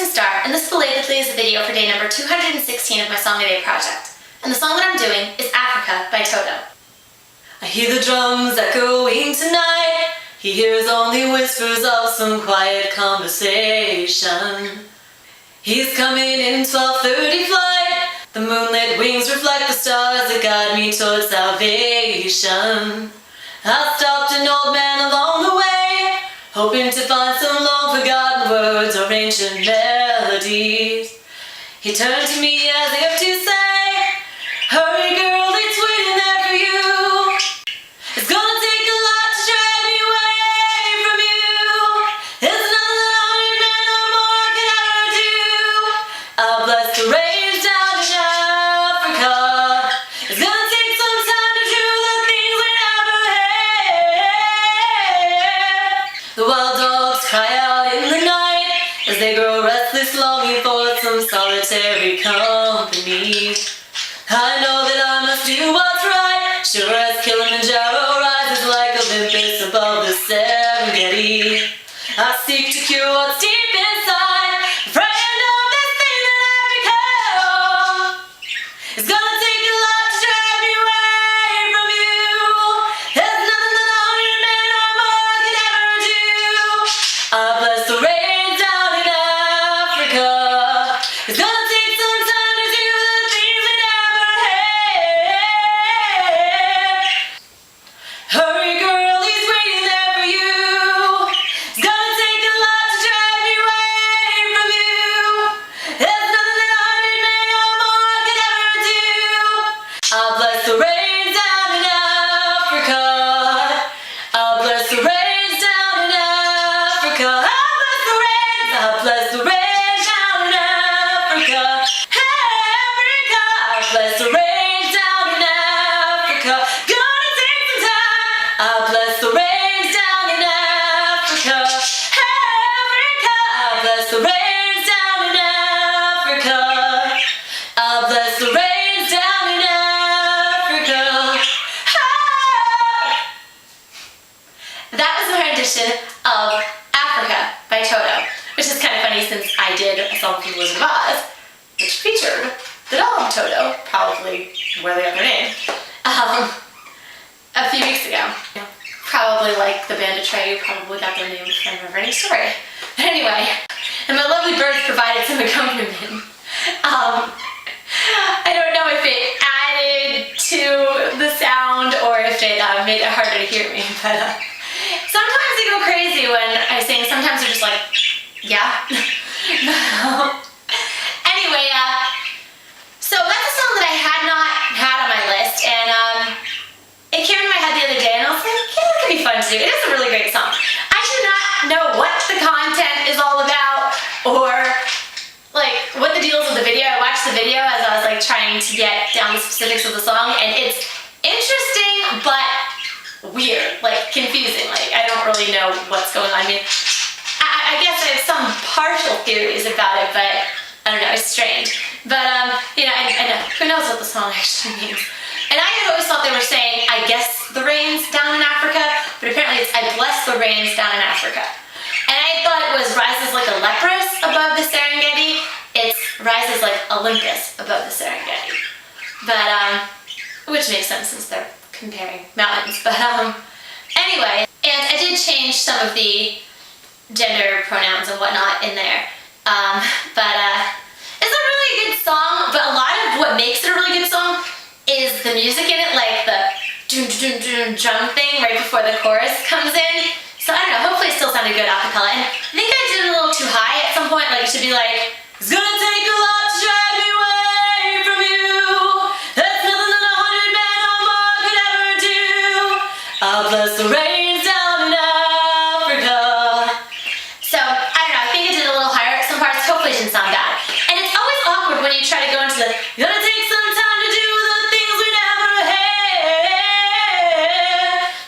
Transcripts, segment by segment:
Kristin Star, and this belatedly is a video for day number 216 of my Song a Day project. And the song that I'm doing is Africa by Toto. I hear the drums echoing tonight. He hears only whispers of some quiet conversation. He's coming in 12:30 flight. The moonlit wings reflect the stars that guide me towards salvation. I stopped an old man along the way, hoping to find some long-forgotten words or ancient melodies. He turned to me as if to say, "Hurry girl, it's waiting there for you. It's gonna take a lot to drag me away from you. It's nothing that 100 men or more could ever do. I'll bless the rains down in Africa. It's gonna take some time to do the things we never had." The wild dogs cry out in the night as they grow restless, longing for some solitary company. I know that I must do what's right, sure as Kilimanjaro rises like Olympus above the Serengeti. I seek to cure what's deep inside, afraid of this thing that I've become. It's gonna take a lot to drag me away from you. There's nothing that 100 men or more could ever do. I bless the rain down in Africa. It's gonna take some time to do the things we never had. Hurry girl, he's waiting there for you. It's gonna take a lot to drag me away from you. There's nothing that 100 men or more could ever do. I'll bless the rain down in Africa. I'll bless the rains down in Africa. I'll bless the rains. I'll bless the rains down in Africa. Africa. I'll bless the rains down in Africa. Gonna take some time. I'll bless the rains down in Africa. Africa. I'll bless the rains down in Africa. I'll bless the rains down in Africa. That was my rendition of Africa by Toto, which is kind of funny since I did a song from The Wizard of Oz, which featured the dog Toto, probably where they got their name, a few weeks ago. Probably like the band Atreyu probably got their name from a Neverending Story. But anyway, and my lovely birds provided some accompaniment. I don't know if it added to the sound or if it made it harder to hear me, but sometimes they go crazy when I sing. Sometimes they're just like, yeah. Anyway, so that's a song that I had not had on my list, and it came into my head the other day, and I was like, yeah, that could be fun to do. It is a really great song. I do not know what the content is all about, or like what the deal is with the video. I watched the video as I was like trying to get down the specifics of the song, and it's interesting but weird, like confusing. Like I don't really know what's going on. I mean, I guess I have some partial theories about it, but I don't know, it's strange. But you know, I know, who knows what the song actually means. And I had always thought they were saying, I guess the rains down in Africa, but apparently it's I bless the rains down in Africa. And I thought it was rises like a leprous above the Serengeti. It's rises like Olympus above the Serengeti. But, which makes sense since they're comparing mountains. But, anyway, and I did change some of the gender pronouns and whatnot in there. It's a really good song, but a lot of what makes it a really good song is the music in it, like the drum thing right before the chorus comes in. So I don't know, hopefully it still sounded good a cappella. And I think I did it a little too high at some point, like it should be like, it's gonna take a lot to drag me away from you. That's nothing that 100 men or more could ever do. I'll bless the rains down in Africa. So, I don't know, I think I did it a little higher at some parts. Hopefully it didn't sound bad. And it's always awkward when you try to go into the, gonna take some time to do the things we never had.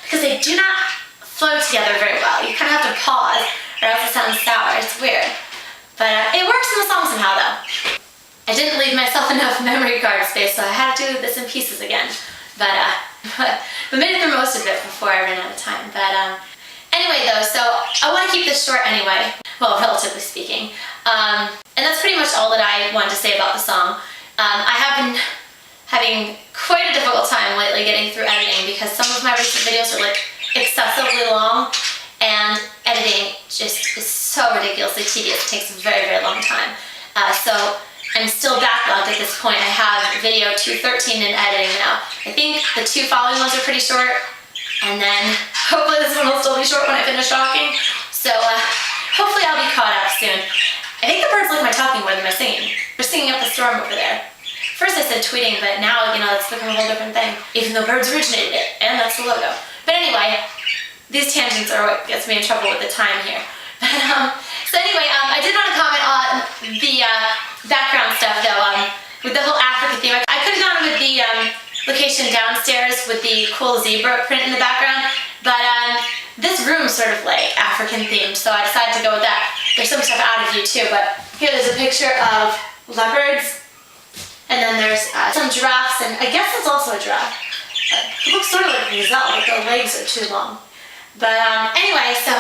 Because they do not flow together very well. You kind of have to pause or else it sounds sour. It's weird. But it works in the song somehow though. I didn't leave myself enough memory card space, so I had to do this in pieces again. But made it through most of it before I ran out of time. But anyway though, so I want to keep this short anyway. Well, relatively speaking. pretty much all that I wanted to say about the song. I have been having quite a difficult time lately getting through editing because some of my recent videos are like excessively long, and editing just is so ridiculously tedious. It takes a very, very long time. So I'm still backlogged at this point. I have video 213 in editing now. I think the 2 following ones are pretty short, and then hopefully this one will still be short when I finish talking. So hopefully I'll be caught up soon. I think the birds like my talking more than my singing. They're singing up the storm over there. First I said tweeting, but now, it's become a whole different thing, even though birds originated it, and that's the logo. But anyway, these tangents are what gets me in trouble with the time here. So anyway, I did want to comment on the background stuff though, with the whole Africa theme. I could have gone with the location downstairs with the cool zebra print in the background, but this room's sort of like African themed, so I decided to go with that. There's some stuff out of view too, but here there's a picture of leopards, and then there's some giraffes, and I guess it's also a giraffe. It looks sort of like a gazelle, but the legs are too long. But anyway, so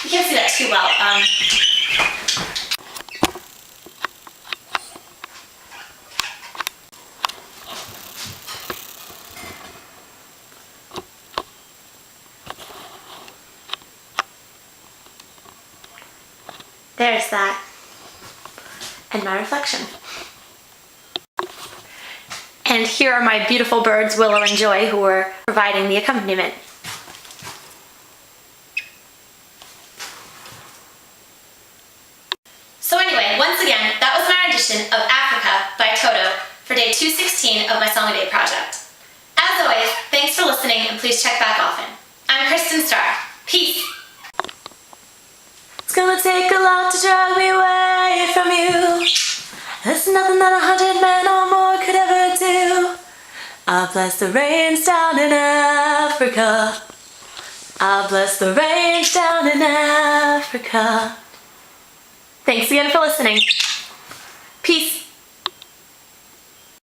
you can't see that too well. There's that. And my reflection. And here are my beautiful birds, Willow and Joy, who are providing the accompaniment. So anyway, once again, that was my rendition of Africa by Toto for day 216 of my Song a Day project. As always, thanks for listening, and please check back often. I'm Kristin Star. Peace! It's gonna take a lot to drag me away from you. There's nothing that 100 men or more could ever do. I bless the rains down in Africa. I bless the rains down in Africa. Thanks again for listening.